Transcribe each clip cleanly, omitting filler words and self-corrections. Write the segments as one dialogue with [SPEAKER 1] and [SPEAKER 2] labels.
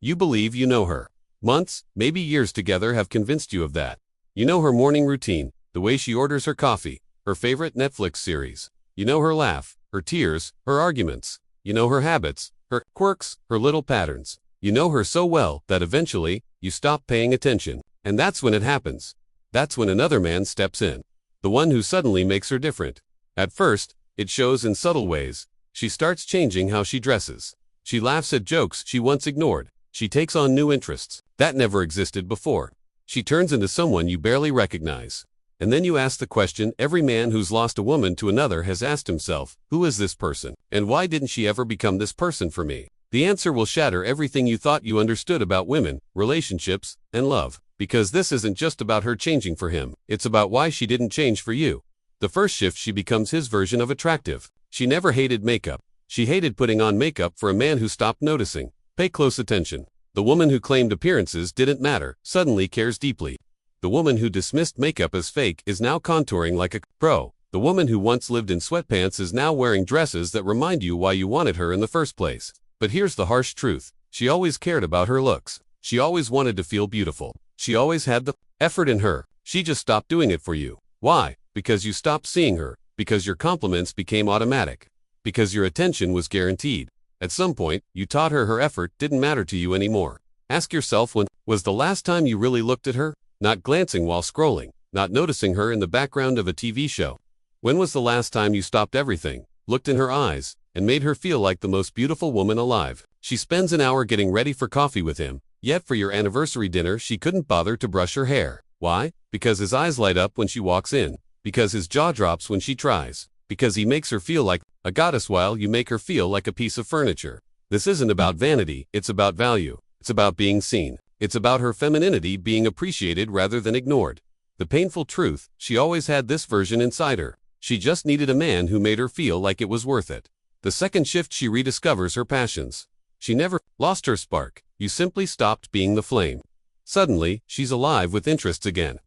[SPEAKER 1] You believe you know her. Months, maybe years together have convinced you of that. You know her morning routine, the way she orders her coffee, her favorite Netflix series. You know her laugh, her tears, her arguments. You know her habits, her quirks, her little patterns. You know her so well that eventually, you stop paying attention. And that's when it happens. That's when another man steps in. The one who suddenly makes her different. At first, it shows in subtle ways. She starts changing how she dresses. She laughs at jokes she once ignored. She takes on new interests that never existed before. She turns into someone you barely recognize. And then you ask the question every man who's lost a woman to another has asked himself, who is this person? And why didn't she ever become this person for me? The answer will shatter everything you thought you understood about women, relationships, and love. Because this isn't just about her changing for him. It's about why she didn't change for you. The first shift, she becomes his version of attractive. She never hated makeup. She hated putting on makeup for a man who stopped noticing. Pay close attention. The woman who claimed appearances didn't matter suddenly cares deeply. The woman who dismissed makeup as fake is now contouring like a pro. The woman who once lived in sweatpants is now wearing dresses that remind you why you wanted her in the first place. But here's the harsh truth. She always cared about her looks. She always wanted to feel beautiful. She always had the effort in her. She just stopped doing it for you. Why? Because you stopped seeing her. Because your compliments became automatic. Because your attention was guaranteed. At some point, you taught her her effort didn't matter to you anymore. Ask yourself, when was the last time you really looked at her? Not glancing while scrolling. Not noticing her in the background of a TV show. When was the last time you stopped everything, looked in her eyes, and made her feel like the most beautiful woman alive? She spends an hour getting ready for coffee with him. Yet for your anniversary dinner she couldn't bother to brush her hair. Why? Because his eyes light up when she walks in. Because his jaw drops when she tries. Because he makes her feel like a goddess while you make her feel like a piece of furniture. This isn't about vanity, it's about value. It's about being seen. It's about her femininity being appreciated rather than ignored. The painful truth, she always had this version inside her. She just needed a man who made her feel like it was worth it. The second shift, she rediscovers her passions. She never lost her spark. You simply stopped being the flame. Suddenly, she's alive with interests again.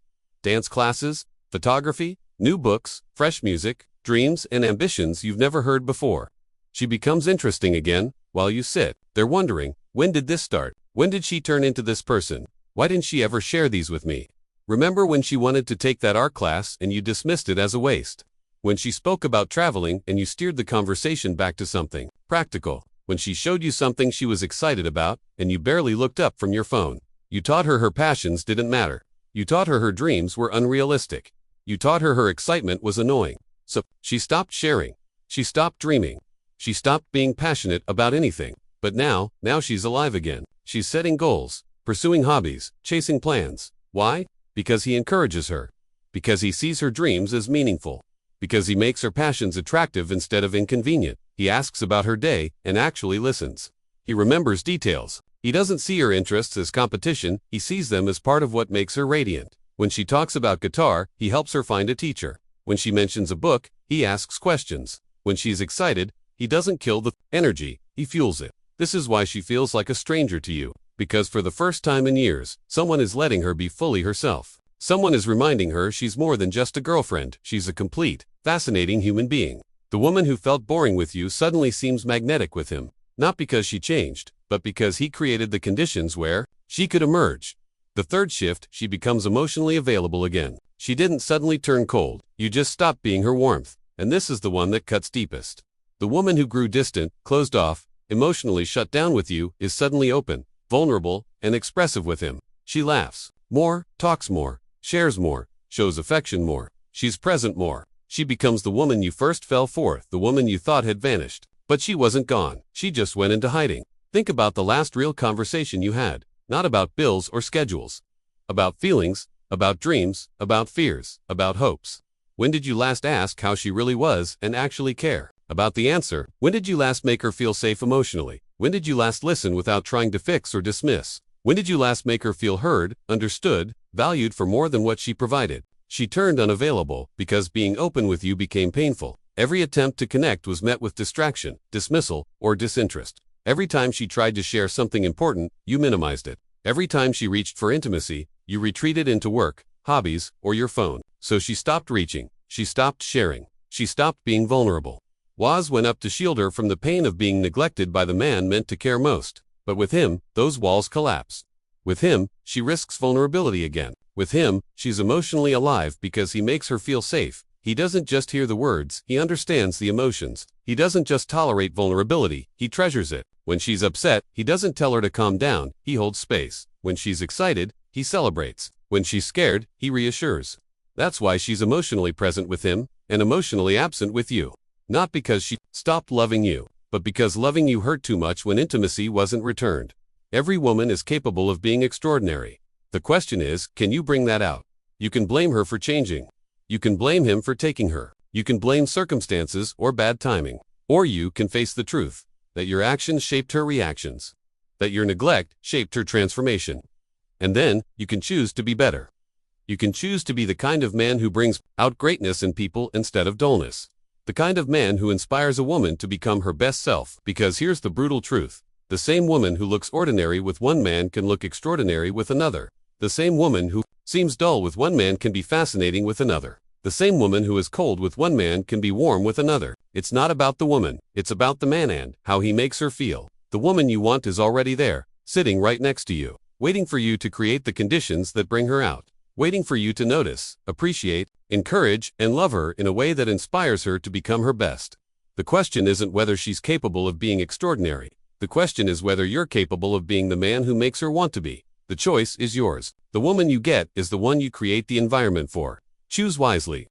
[SPEAKER 1] Dance classes, photography, new books, fresh music, dreams and ambitions you've never heard before. She becomes interesting again, while you sit there wondering, when did this start? When did she turn into this person? Why didn't she ever share these with me? Remember when she wanted to take that art class and you dismissed it as a waste? When she spoke about traveling and you steered the conversation back to something practical? When she showed you something she was excited about, and you barely looked up from your phone? You taught her her passions didn't matter. You taught her her dreams were unrealistic. You taught her her excitement was annoying. So, she stopped sharing. She stopped dreaming. She stopped being passionate about anything. But now she's alive again. She's setting goals, pursuing hobbies, chasing plans. Why? Because he encourages her. Because he sees her dreams as meaningful. Because he makes her passions attractive instead of inconvenient. He asks about her day and actually listens. He remembers details. He doesn't see her interests as competition, he sees them as part of what makes her radiant. When she talks about guitar, he helps her find a teacher. When she mentions a book, he asks questions. When she's excited, he doesn't kill the energy, he fuels it. This is why she feels like a stranger to you. Because for the first time in years, someone is letting her be fully herself. Someone is reminding her she's more than just a girlfriend, she's a complete, fascinating human being. The woman who felt boring with you suddenly seems magnetic with him, not because she changed, but because he created the conditions where she could emerge. The third shift, she becomes emotionally available again. She didn't suddenly turn cold, you just stopped being her warmth, and this is the one that cuts deepest. The woman who grew distant, closed off, emotionally shut down with you is suddenly open, vulnerable, and expressive with him. She laughs more, talks more, shares more, shows affection more. She's present more. She becomes the woman you first fell for, the woman you thought had vanished. But she wasn't gone. She just went into hiding. Think about the last real conversation you had. Not about bills or schedules. About feelings, about dreams, about fears, about hopes. When did you last ask how she really was and actually care about the answer? When did you last make her feel safe emotionally? When did you last listen without trying to fix or dismiss? When did you last make her feel heard, understood, valued for more than what she provided? She turned unavailable because being open with you became painful. Every attempt to connect was met with distraction, dismissal, or disinterest. Every time she tried to share something important, you minimized it. Every time she reached for intimacy, you retreated into work, hobbies, or your phone. So she stopped reaching. She stopped sharing. She stopped being vulnerable. Walls went up to shield her from the pain of being neglected by the man meant to care most. But with him, those walls collapse. With him, she risks vulnerability again. With him, she's emotionally alive because he makes her feel safe. He doesn't just hear the words, he understands the emotions. He doesn't just tolerate vulnerability, he treasures it. When she's upset, he doesn't tell her to calm down, he holds space. When she's excited, he celebrates. When she's scared, he reassures. That's why she's emotionally present with him and emotionally absent with you. Not because she stopped loving you, but because loving you hurt too much when intimacy wasn't returned. Every woman is capable of being extraordinary. The question is, can you bring that out? You can blame her for changing. You can blame him for taking her. You can blame circumstances or bad timing. Or you can face the truth, that your actions shaped her reactions, that your neglect shaped her transformation. And then, you can choose to be better. You can choose to be the kind of man who brings out greatness in people instead of dullness. The kind of man who inspires a woman to become her best self. Because here's the brutal truth. The same woman who looks ordinary with one man can look extraordinary with another. The same woman who seems dull with one man can be fascinating with another. The same woman who is cold with one man can be warm with another. It's not about the woman, it's about the man and how he makes her feel. The woman you want is already there, sitting right next to you, waiting for you to create the conditions that bring her out, waiting for you to notice, appreciate, encourage, and love her in a way that inspires her to become her best. The question isn't whether she's capable of being extraordinary. The question is whether you're capable of being the man who makes her want to be. The choice is yours. The woman you get is the one you create the environment for. Choose wisely.